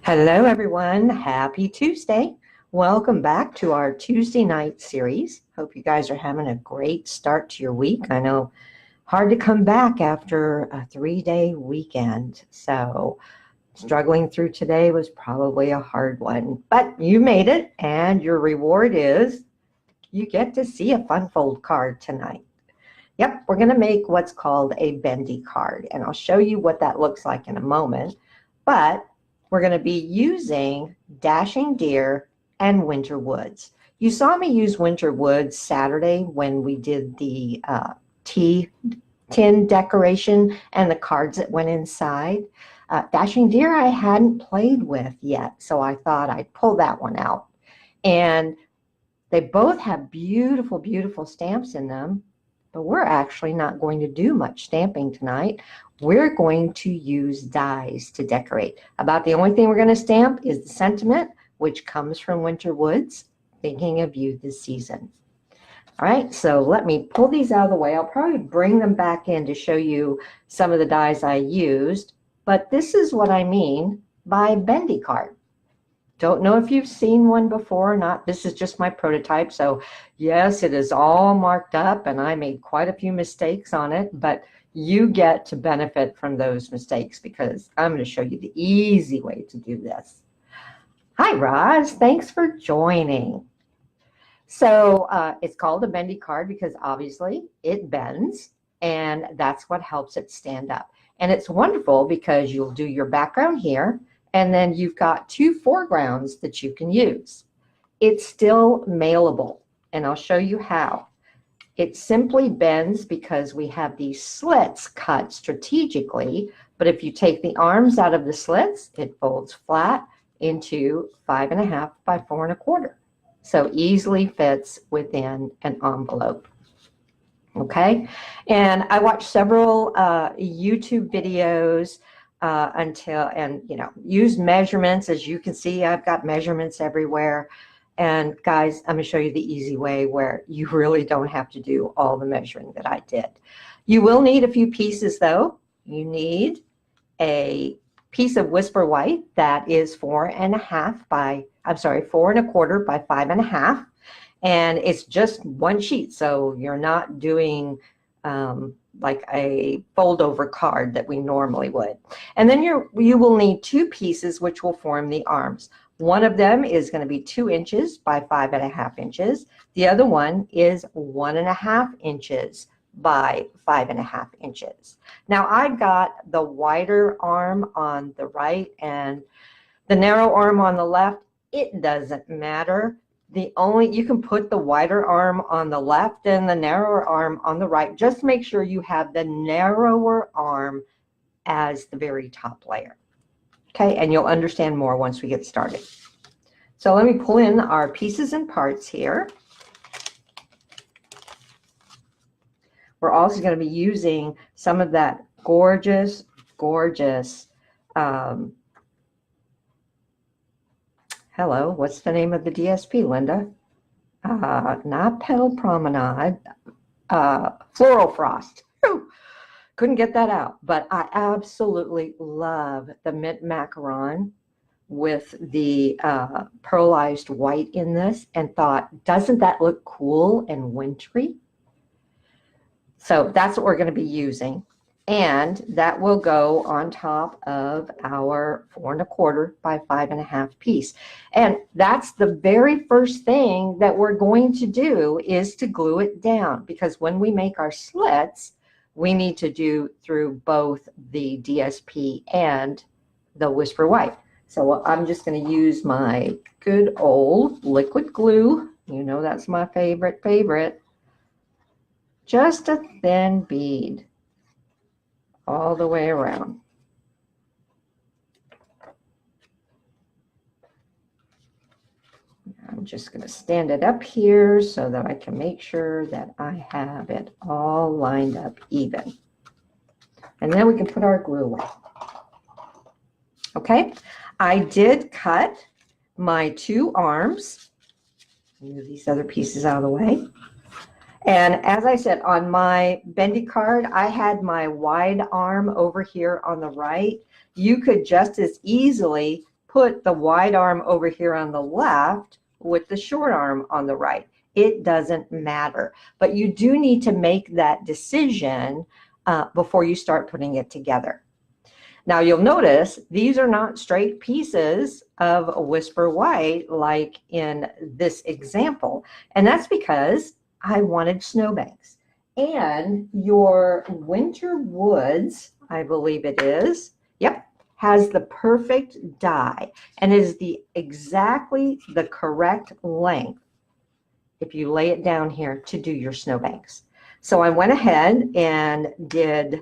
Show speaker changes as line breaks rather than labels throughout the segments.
Hello, everyone. Happy Tuesday. Welcome back to our Tuesday night series. Hope you guys are having a great start to your week. I know hard to come back after a 3-day weekend. So struggling through today was probably a hard one, but you made it, and your reward is you get to see a fun fold card tonight. Yep, we're going to make what's called a bendy card, and I'll show you what that looks like in a moment. But we're going to be using Dashing Deer and Winter Woods. You saw me use Winter Woods Saturday when we did the tea tin decoration and the cards that went inside. Dashing Deer I hadn't played with yet, so I thought I'd pull that one out. And they both have beautiful, beautiful stamps in them, but we're actually not going to do much stamping tonight. We're going to use dies to decorate. About the only thing we're going to stamp is the sentiment, which comes from Winter Woods, thinking of you this season. All right, so let me pull these out of the way. I'll probably bring them back in to show you some of the dies I used, but this is what I mean by bendy card. Don't know if you've seen one before or not. This is just my prototype. So yes, it is all marked up and I made quite a few mistakes on it, but you get to benefit from those mistakes because I'm going to show you the easy way to do this. Hi, Roz. Thanks for joining. So it's called a bendy card because obviously it bends, and that's what helps it stand up. And it's wonderful because you'll do your background here, and then you've got two foregrounds that you can use. It's still mailable, and I'll show you how. It simply bends because we have these slits cut strategically, but if you take the arms out of the slits, it folds flat into 5.5 by 4 1/4. So easily fits within an envelope. Okay, and I watched several YouTube videos use measurements. As you can see, I've got measurements everywhere. And guys, I'm going to show you the easy way where you really don't have to do all the measuring that I did. You will need a few pieces though. You need a piece of Whisper White that is 4 1/4 by 5.5. And it's just one sheet, so you're not doing like a fold over card that we normally would. And then you will need 2 pieces which will form the arms. One of them is going to be 2 inches by 5.5 inches. The other one is 1.5 inches by 5.5 inches. Now I've got the wider arm on the right and the narrow arm on the left. It doesn't matter. You can put the wider arm on the left and the narrower arm on the right. Just make sure you have the narrower arm as the very top layer. Okay, and you'll understand more once we get started. So let me pull in our pieces and parts here. We're also going to be using some of that gorgeous, gorgeous, hello, what's the name of the DSP, Linda? Not Petal Promenade, Floral Frost. Whew. Couldn't get that out, but I absolutely love the mint macaron with the pearlized white in this, and thought, doesn't that look cool and wintry? So that's what we're going to be using, and that will go on top of our 4 1/4 by 5.5 piece. And that's the very first thing that we're going to do is to glue it down, because when we make our slits, we need to do through both the DSP and the Whisper White. So I'm just going to use my good old liquid glue. You know that's my favorite. Just a thin bead all the way around. I'm just going to stand it up here so that I can make sure that I have it all lined up even. And then we can put our glue away. Okay, I did cut my 2 arms. Move these other pieces out of the way. And as I said, on my bendy card, I had my wide arm over here on the right. You could just as easily put the wide arm over here on the left with the short arm on the right. It doesn't matter, but you do need to make that decision before you start putting it together. Now you'll notice these are not straight pieces of Whisper White like in this example, and that's because I wanted snowbanks. And your Winter Woods, I believe it is, yep, has the perfect die and is exactly the correct length if you lay it down here to do your snowbanks. So I went ahead and did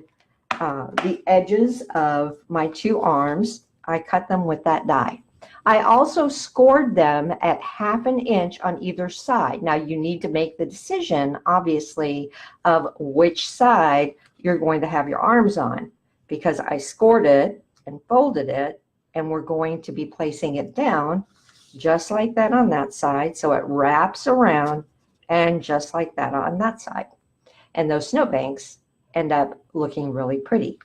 the edges of my two arms. I cut them with that die. I also scored them at 1/2 inch on either side. Now you need to make the decision, obviously, of which side you're going to have your arms on, because I scored it and folded it, and we're going to be placing it down just like that on that side. So it wraps around and just like that on that side. And those snowbanks end up looking really pretty.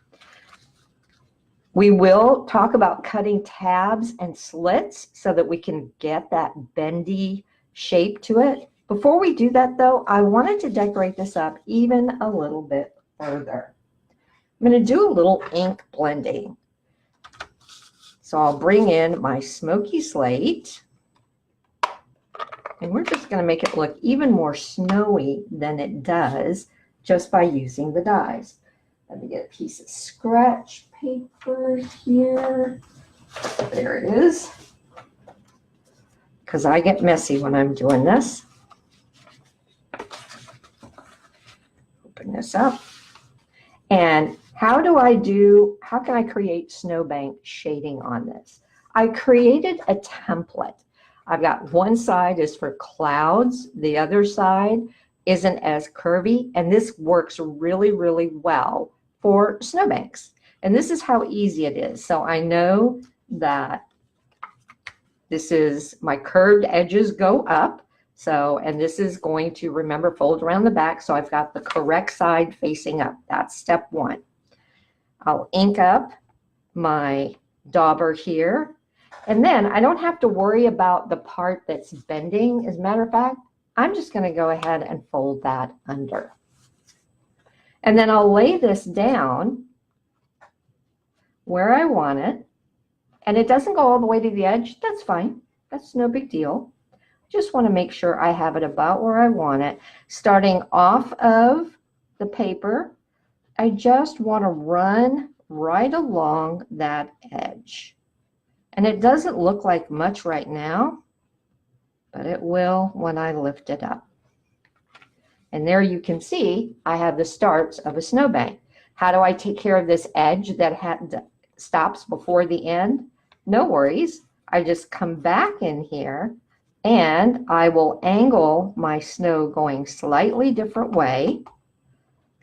We will talk about cutting tabs and slits so that we can get that bendy shape to it. Before we do that though, I wanted to decorate this up even a little bit further. I'm going to do a little ink blending. So I'll bring in my Smoky Slate, and we're just going to make it look even more snowy than it does just by using the dies. Let me get a piece of scratch paper here. There it is. Because I get messy when I'm doing this. Open this up. And how can I create snowbank shading on this? I created a template. I've got one side is for clouds, the other side isn't as curvy, and this works really, really well for snowbanks. And this is how easy it is. So I know that this is my curved edges go up. So, and this is going to, remember, fold around the back. So I've got the correct side facing up. That's step one. I'll ink up my dauber here. And then I don't have to worry about the part that's bending. As a matter of fact, I'm just going to go ahead and fold that under. And then I'll lay this down where I want it. And it doesn't go all the way to the edge. That's fine. That's no big deal. Just want to make sure I have it about where I want it. Starting off of the paper, I just want to run right along that edge. And it doesn't look like much right now, but it will when I lift it up. And there you can see I have the starts of a snowbank. How do I take care of this edge that stops before the end? No worries. I just come back in here and I will angle my snow going slightly different way.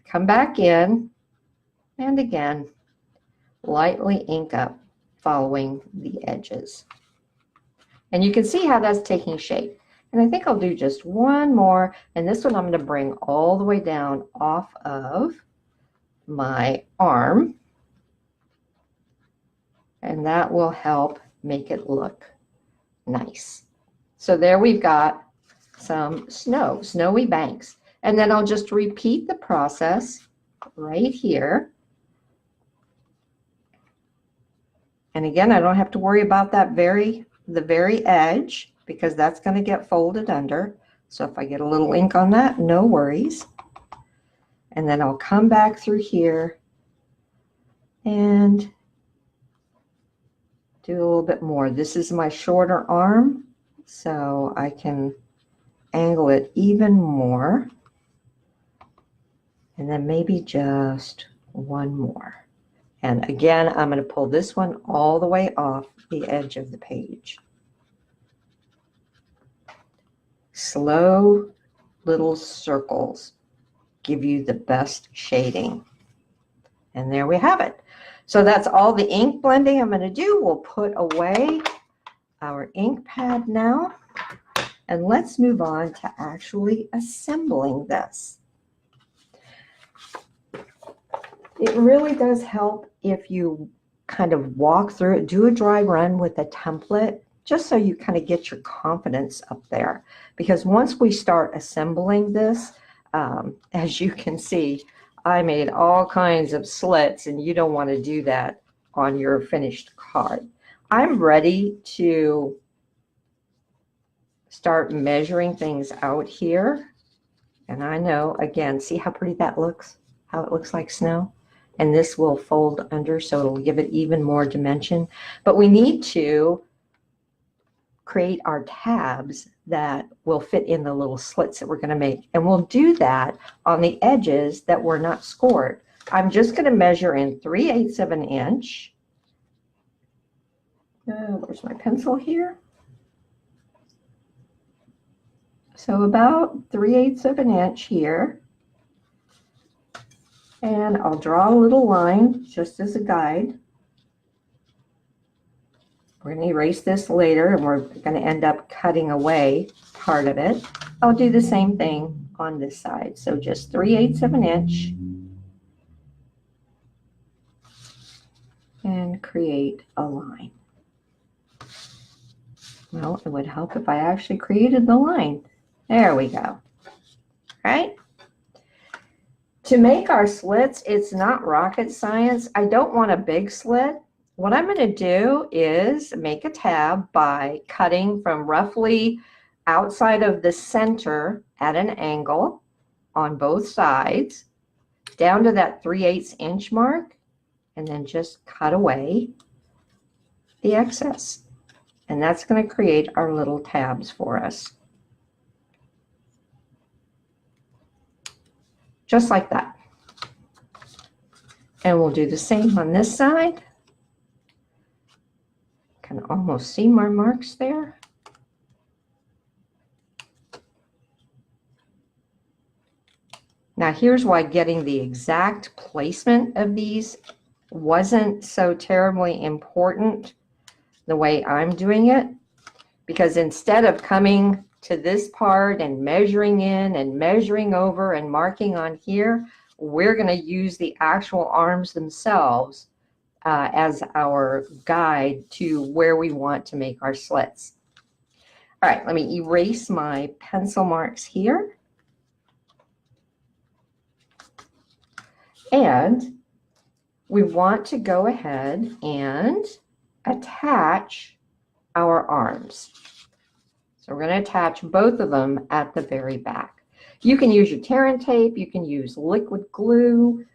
Come back in and again, lightly ink up following the edges. And you can see how that's taking shape. And I think I'll do just one more. And this one I'm going to bring all the way down off of my arm. And that will help make it look nice. So there we've got some snowy banks. And then I'll just repeat the process right here. And again, I don't have to worry about that the very edge, because that's going to get folded under. So if I get a little ink on that, no worries. And then I'll come back through here and do a little bit more. This is my shorter arm, so I can angle it even more. And then maybe just one more. And again, I'm going to pull this one all the way off the edge of the page. Slow little circles give you the best shading. And there we have it. So that's all the ink blending I'm going to do. We'll put away our ink pad now. And let's move on to actually assembling this. It really does help if you kind of walk through it, do a dry run with a template, just so you kind of get your confidence up there. Because once we start assembling this, as you can see, I made all kinds of slits, and you don't want to do that on your finished card. I'm ready to start measuring things out here. And I know, again, see how pretty that looks? How it looks like snow? And this will fold under, so it'll give it even more dimension. But we need to create our tabs that will fit in the little slits that we're going to make. And we'll do that on the edges that were not scored. I'm just going to measure in 3/8 of an inch. Where's my pencil here? So about 3/8 of an inch here. And I'll draw a little line just as a guide. We're going to erase this later, and we're going to end up cutting away part of it. I'll do the same thing on this side. So just 3/8 of an inch. And create a line. Well, it would help if I actually created the line. There we go. Right? To make our slits, it's not rocket science. I don't want a big slit. What I'm going to do is make a tab by cutting from roughly outside of the center at an angle on both sides down to that 3/8 inch mark, and then just cut away the excess. And that's going to create our little tabs for us. Just like that. And we'll do the same on this side. Can almost see my marks there. Now here's why getting the exact placement of these wasn't so terribly important the way I'm doing it, because instead of coming to this part and measuring in and measuring over and marking on here, we're going to use the actual arms themselves as our guide to where we want to make our slits. All right, let me erase my pencil marks here. And we want to go ahead and attach our arms. So we're going to attach both of them at the very back. You can use your tear and tape, you can use liquid glue,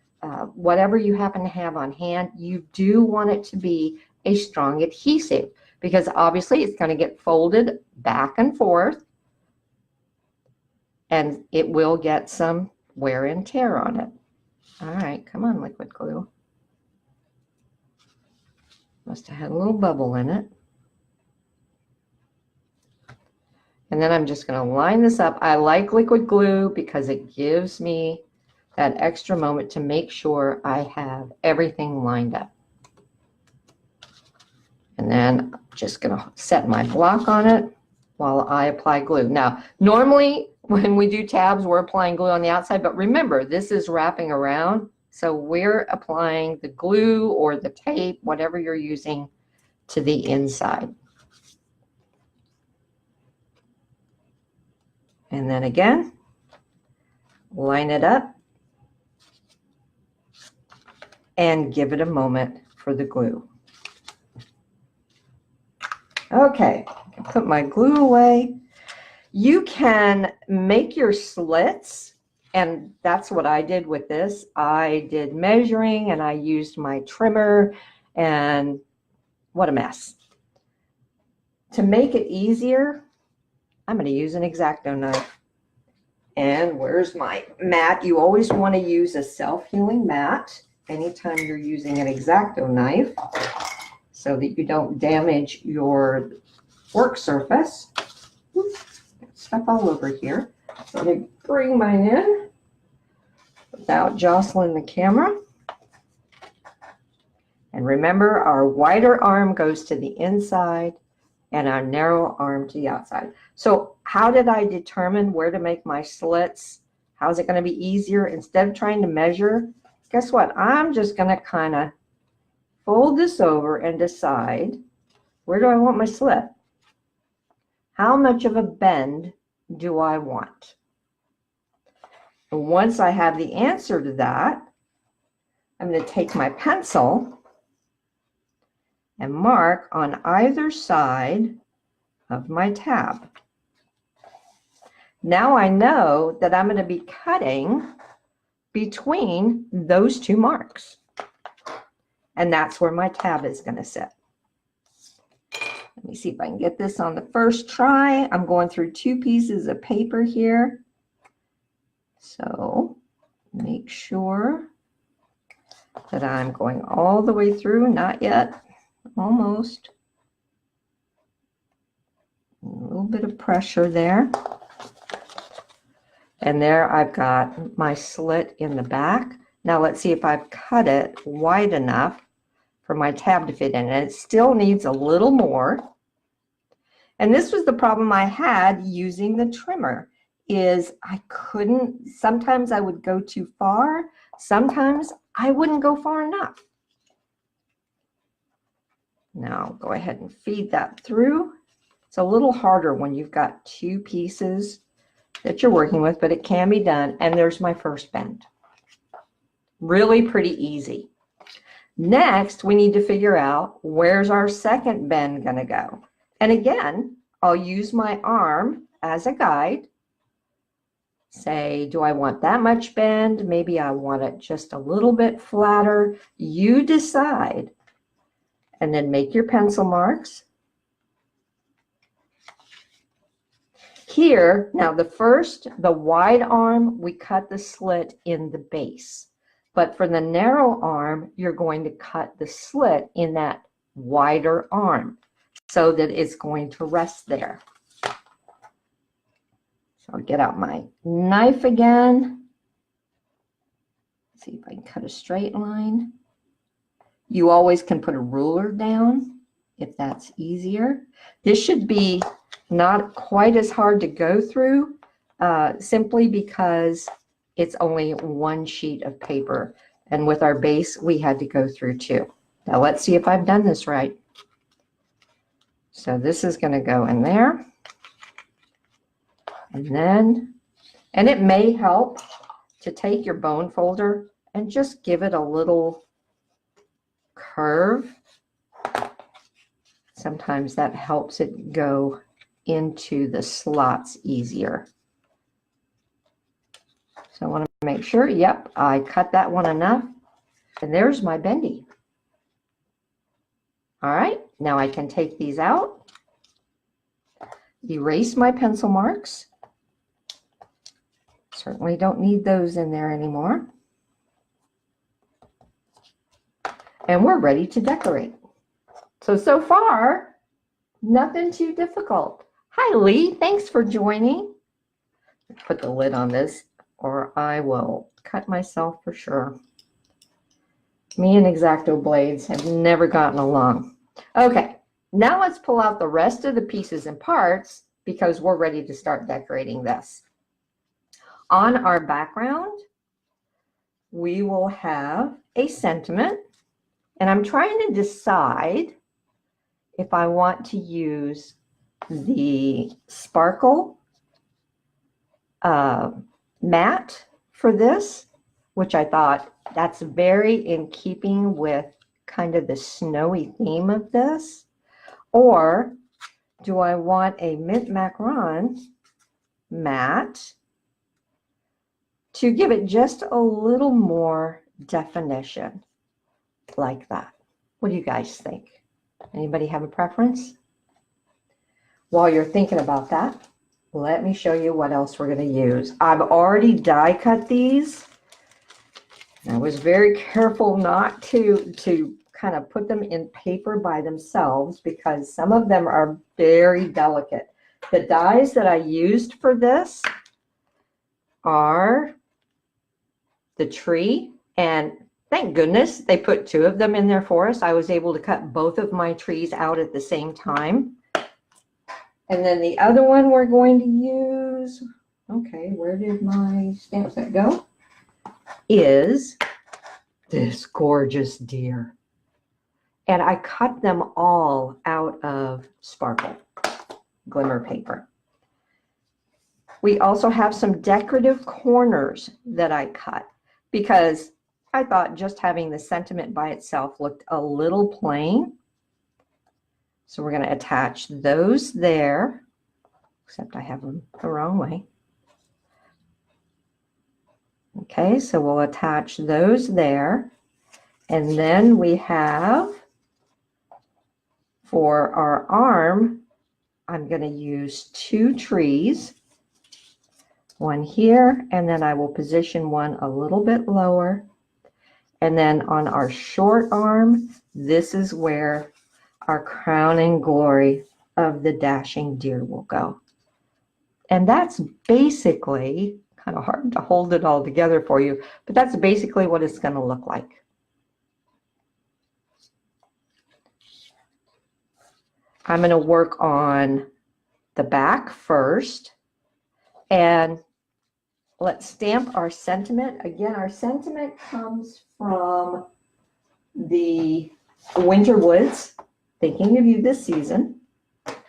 whatever you happen to have on hand. You do want it to be a strong adhesive, because obviously it's going to get folded back and forth, and it will get some wear and tear on it. All right, come on, liquid glue. Must have had a little bubble in it. And then I'm just going to line this up. I like liquid glue because it gives me that extra moment to make sure I have everything lined up. And then I'm just going to set my block on it while I apply glue. Now, normally when we do tabs, we're applying glue on the outside, but remember, this is wrapping around. So we're applying the glue or the tape, whatever you're using, to the inside. And then again, line it up and give it a moment for the glue. Okay, I can put my glue away. You can make your slits, and that's what I did with this. I did measuring and I used my trimmer, and what a mess. To make it easier, I'm going to use an X-Acto knife. And where's my mat? You always want to use a self-healing mat anytime you're using an X-Acto knife, so that you don't damage your work surface. Oops, stuff all over here. So let me bring mine in without jostling the camera. And remember, our wider arm goes to the inside and our narrow arm to the outside. So how did I determine where to make my slits? How's it going to be easier? Instead of trying to measure, guess what? I'm just going to kind of fold this over and decide, where do I want my slit? How much of a bend do I want? And once I have the answer to that, I'm going to take my pencil and mark on either side of my tab. Now I know that I'm going to be cutting between those two marks. And that's where my tab is going to sit. Let me see if I can get this on the first try. I'm going through 2 pieces of paper here. So make sure that I'm going all the way through. Not yet. Almost. A little bit of pressure there. And there I've got my slit in the back. Now let's see if I've cut it wide enough for my tab to fit in. And it still needs a little more. And this was the problem I had using the trimmer, is I couldn't, sometimes I would go too far, sometimes I wouldn't go far enough. Now go ahead and feed that through. It's a little harder when you've got 2 pieces that you're working with, but it can be done. And there's my first bend. Really pretty easy. Next, we need to figure out, where's our second bend going to go? And again, I'll use my arm as a guide. Say, do I want that much bend? Maybe I want it just a little bit flatter. You decide. And then make your pencil marks. Here, now the wide arm, we cut the slit in the base. But for the narrow arm, you're going to cut the slit in that wider arm so that it's going to rest there. So I'll get out my knife again. See if I can cut a straight line. You always can put a ruler down if that's easier. This should be not quite as hard to go through, simply because it's only 1 sheet of paper. And with our base, we had to go through 2. Now let's see if I've done this right. So this is going to go in there. And it may help to take your bone folder and just give it a little curve. Sometimes that helps it go into the slots easier. So I want to make sure, yep, I cut that one enough. And there's my bendy. All right, now I can take these out, erase my pencil marks. Certainly don't need those in there anymore. And we're ready to decorate. So far, nothing too difficult. Hi, Lee, thanks for joining. Put the lid on this, or I will cut myself for sure. Me and X-Acto blades have never gotten along. Okay, now let's pull out the rest of the pieces and parts because we're ready to start decorating this. On our background, we will have a sentiment, and I'm trying to decide if I want to use the sparkle matte for this, which I thought that's very in keeping with kind of the snowy theme of this, or do I want a mint macaron matte to give it just a little more definition like that? What do you guys think? Anybody have a preference? While you're thinking about that, let me show you what else we're going to use. I've already die cut these. I was very careful not to kind of put them in paper by themselves because some of them are very delicate. The dies that I used for this are the tree, and thank goodness they put 2 of them in there for us. I was able to cut both of my trees out at the same time. And then the other one we're going to use, okay, where did my stamp set go? Is this gorgeous deer. And I cut them all out of sparkle glimmer paper. We also have some decorative corners that I cut because I thought just having the sentiment by itself looked a little plain. So we're going to attach those there, except I have them the wrong way. Okay, so we'll attach those there. And then we have, for our arm, I'm going to use 2 trees. One here, and then I will position one a little bit lower. And then on our short arm, this is where our crowning glory of the dashing deer will go. And that's basically, kind of hard to hold it all together for you, but that's basically what it's going to look like. I'm going to work on the back first, and let's stamp our sentiment. Again, our sentiment comes from the Winter Woods, Thinking of You This Season.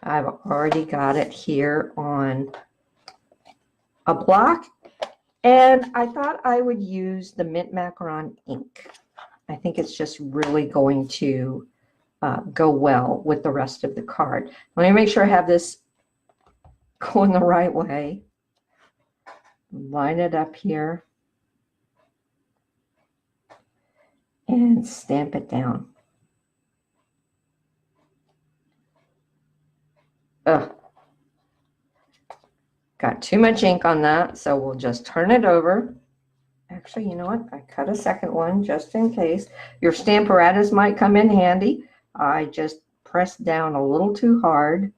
I've already got it here on a block, and I thought I would use the Mint Macaron ink. I think it's just really going to go well with the rest of the card. Let me make sure I have this going the right way. Line it up here and stamp it down. Ugh. Got too much ink on that, so we'll just turn it over. Actually, you know what? I cut a second one just in case. Your Stamparatus might come in handy. I just pressed down a little too hard.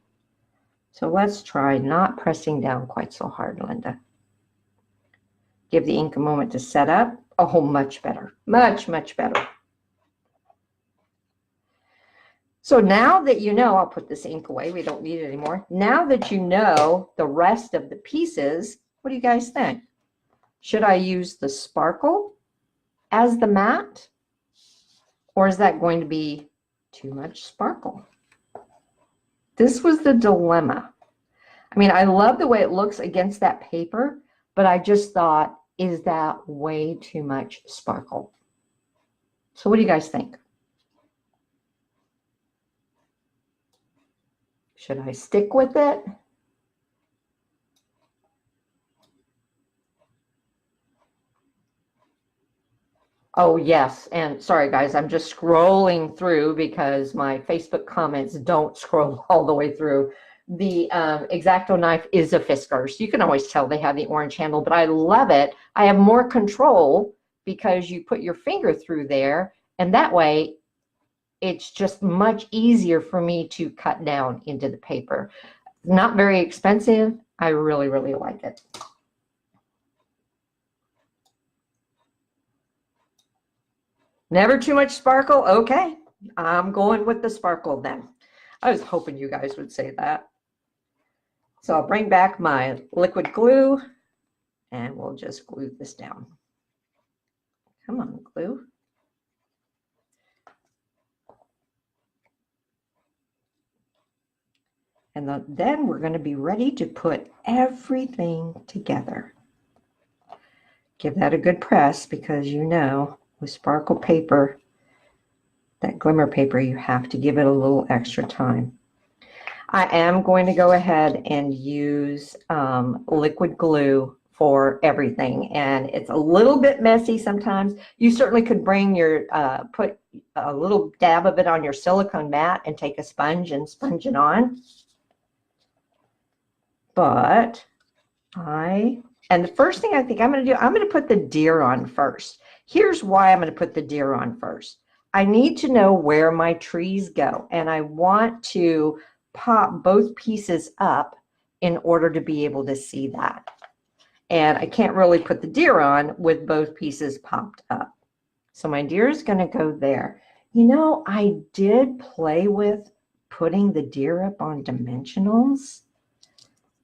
So let's try not pressing down quite so hard, Linda. Give the ink a moment to set up. Oh, much better. Much, much better. So now that you know, I'll put this ink away. We don't need it anymore. Now that you know the rest of the pieces, what do you guys think? Should I use the sparkle as the mat? Or is that going to be too much sparkle? This was the dilemma. I mean, I love the way it looks against that paper, but I just thought, is that way too much sparkle? So what do you guys think? Should I stick with it? Oh, yes. And sorry, guys, I'm just scrolling through because my Facebook comments don't scroll all the way through. The X-Acto knife is a Fiskars. So you can always tell they have the orange handle, but I love it. I have more control because you put your finger through there, and that way it's just much easier for me to cut down into the paper. Not very expensive. I really, really like it. Never too much sparkle? Okay, I'm going with the sparkle then. I was hoping you guys would say that. So I'll bring back my liquid glue and we'll just glue this down. Come on, glue. And then we're going to be ready to put everything together. Give that a good press because you know with sparkle paper, that glimmer paper, you have to give it a little extra time. I am going to go ahead and use liquid glue for everything, and it's a little bit messy sometimes. You certainly could bring your, put a little dab of it on your silicone mat and take a sponge and sponge it on. But and the first thing I think I'm going to do, I'm going to put the deer on first. Here's why I'm going to put the deer on first. I need to know where my trees go, and I want to pop both pieces up in order to be able to see that. And I can't really put the deer on with both pieces popped up. So my deer is going to go there. You know, I did play with putting the deer up on dimensionals.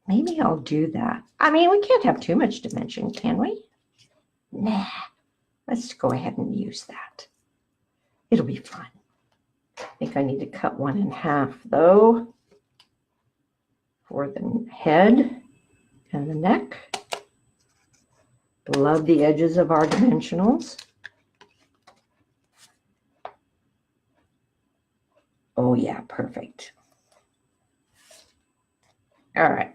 Maybe I'll do that. I mean, we can't have too much dimension, can we? Nah, let's go ahead and use that. It'll be fun. I think I need to cut one in half though for the head and the neck. Love the edges of our dimensionals. Oh yeah, perfect. All right.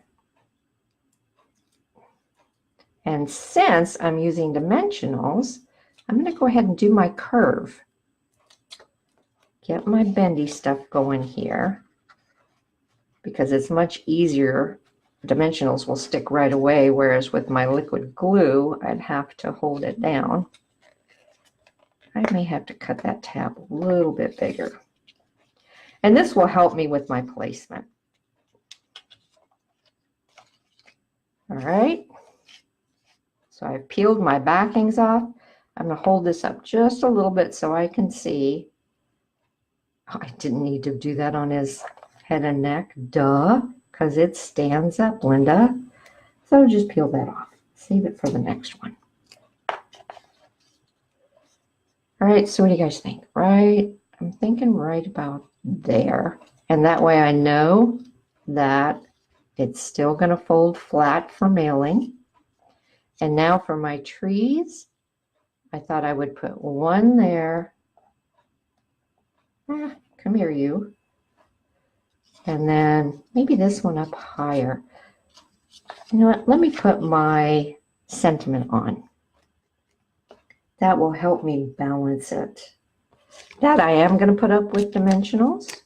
And since I'm using dimensionals, I'm going to go ahead and do my curve. Get my bendy stuff going here because it's much easier. Dimensionals will stick right away, whereas with my liquid glue, I'd have to hold it down. I may have to cut that tab a little bit bigger. And this will help me with my placement. All right. So I've peeled my backings off. I'm going to hold this up just a little bit so I can see. Oh, I didn't need to do that on his head and neck. Duh. Because it stands up, Linda. So just peel that off. Save it for the next one. All right, so what do you guys think? Right, I'm thinking right about there. And that way I know that it's still going to fold flat for mailing. And now for my trees, I thought I would put one there. Come here, you. And then maybe this one up higher. You know what? Let me put my sentiment on. That will help me balance it. That I am going to put up with dimensionals.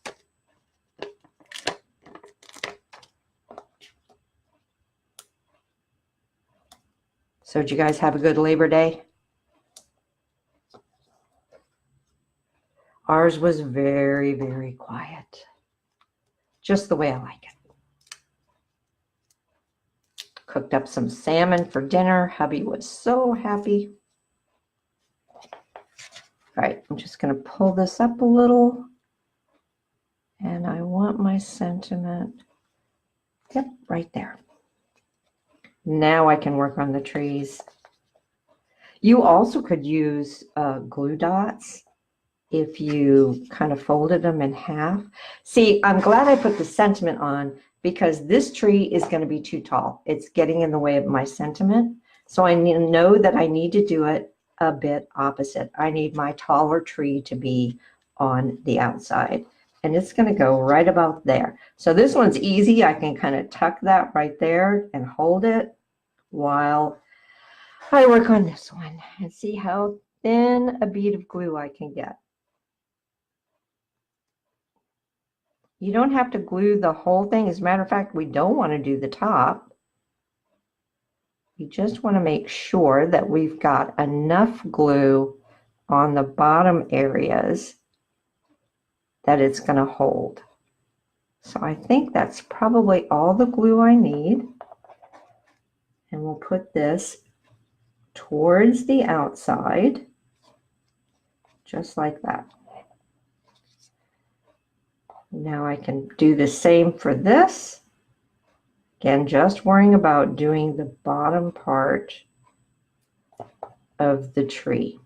So did you guys have a good Labor Day? Ours was very, very quiet. Just the way I like it. Cooked up some salmon for dinner. Hubby was so happy. All right, I'm just going to pull this up a little. And I want my sentiment. Yep, right there. Now I can work on the trees. You also could use glue dots if you kind of folded them in half. See, I'm glad I put the sentiment on because this tree is going to be too tall. It's getting in the way of my sentiment. So I know that I need to do it a bit opposite. I need my taller tree to be on the outside. And it's going to go right about there. So this one's easy. I can kind of tuck that right there and hold it while I work on this one and see how thin a bead of glue I can get. You don't have to glue the whole thing. As a matter of fact, we don't want to do the top. You just want to make sure that we've got enough glue on the bottom areas that it's going to hold. So I think that's probably all the glue I need. And we'll put this towards the outside, just like that. Now I can do the same for this. Again, just worrying about doing the bottom part of the tree.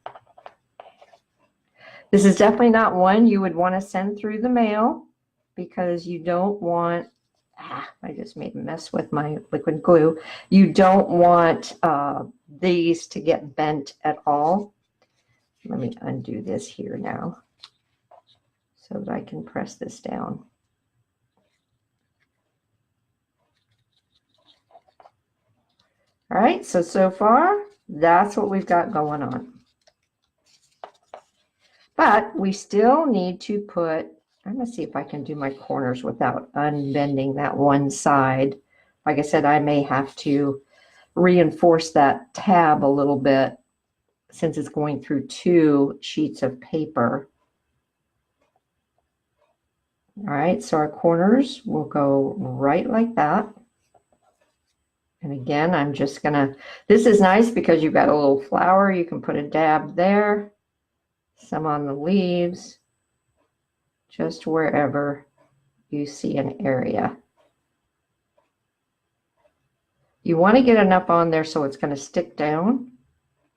This is definitely not one you would want to send through the mail because you don't want, I just made a mess with my liquid glue. You don't want these to get bent at all. Let me undo this here now so that I can press this down. All right, so far, that's what we've got going on. But we still need to put, I'm going to see if I can do my corners without unbending that one side. Like I said, I may have to reinforce that tab a little bit since it's going through 2 sheets of paper. All right, so our corners will go right like that. And again, I'm just gonna, this is nice because you've got a little flower. You can put a dab there, some on the leaves, just wherever you see an area. You want to get enough on there so it's going to stick down,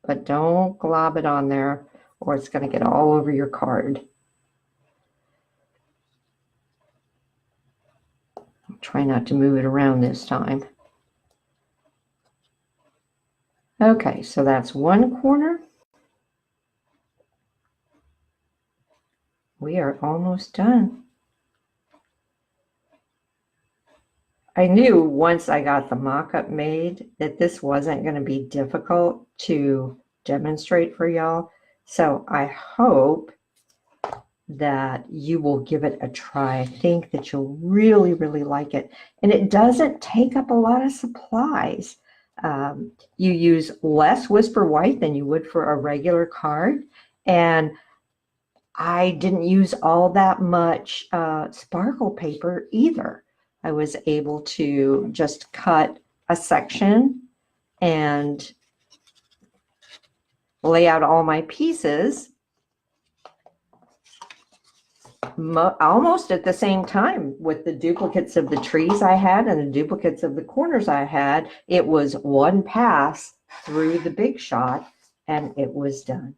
but don't glob it on there or it's going to get all over your card. Try not to move it around this time. Okay, so that's one corner. We are almost done. I knew once I got the mock-up made that this wasn't going to be difficult to demonstrate for y'all. So I hope that you will give it a try. I think that you'll really, really like it. And it doesn't take up a lot of supplies. You use less Whisper White than you would for a regular card. And I didn't use all that much sparkle paper either. I was able to just cut a section and lay out all my pieces almost at the same time with the duplicates of the trees I had and the duplicates of the corners I had. It was one pass through the big shot and it was done.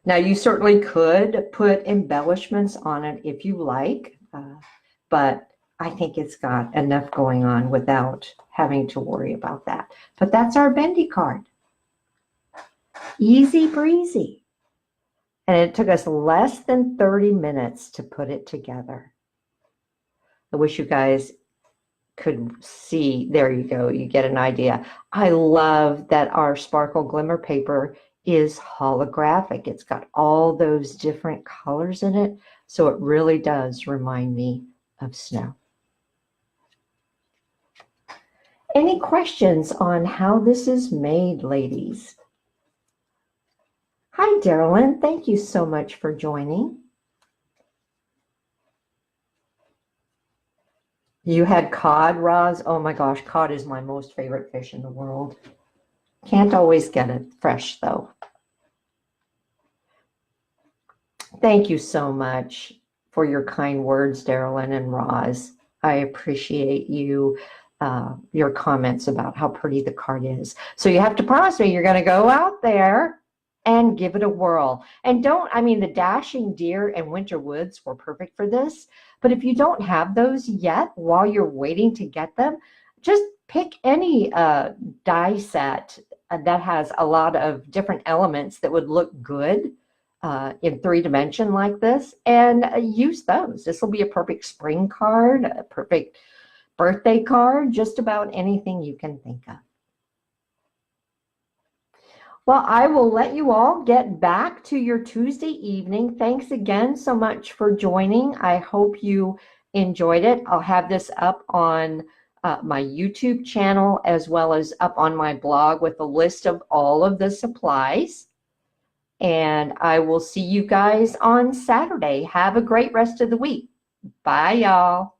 Now you certainly could put embellishments on it if you like, but I think it's got enough going on without having to worry about that. But that's our Bendy card. Easy breezy. And it took us less than 30 minutes to put it together. I wish you guys could see. There you go. You get an idea. I love that our sparkle glimmer paper is holographic. It's got all those different colors in it. So it really does remind me of snow. Any questions on how this is made, ladies? Hi, Darylyn. Thank you so much for joining. You had cod, Roz? Oh my gosh, cod is my most favorite fish in the world. Can't always get it fresh, though. Thank you so much for your kind words, Darylyn and Roz. I appreciate you, your comments about how pretty the card is. So you have to promise me you're going to go out there and give it a whirl. And don't, I mean, the dashing deer and winter woods were perfect for this. But if you don't have those yet, while you're waiting to get them, just pick any die set that has a lot of different elements that would look good in 3-dimension like this, and use those. This will be a perfect spring card, a perfect birthday card, just about anything you can think of. Well, I will let you all get back to your Tuesday evening. Thanks again so much for joining. I hope you enjoyed it. I'll have this up on my YouTube channel as well as up on my blog with a list of all of the supplies. And I will see you guys on Saturday. Have a great rest of the week. Bye, y'all.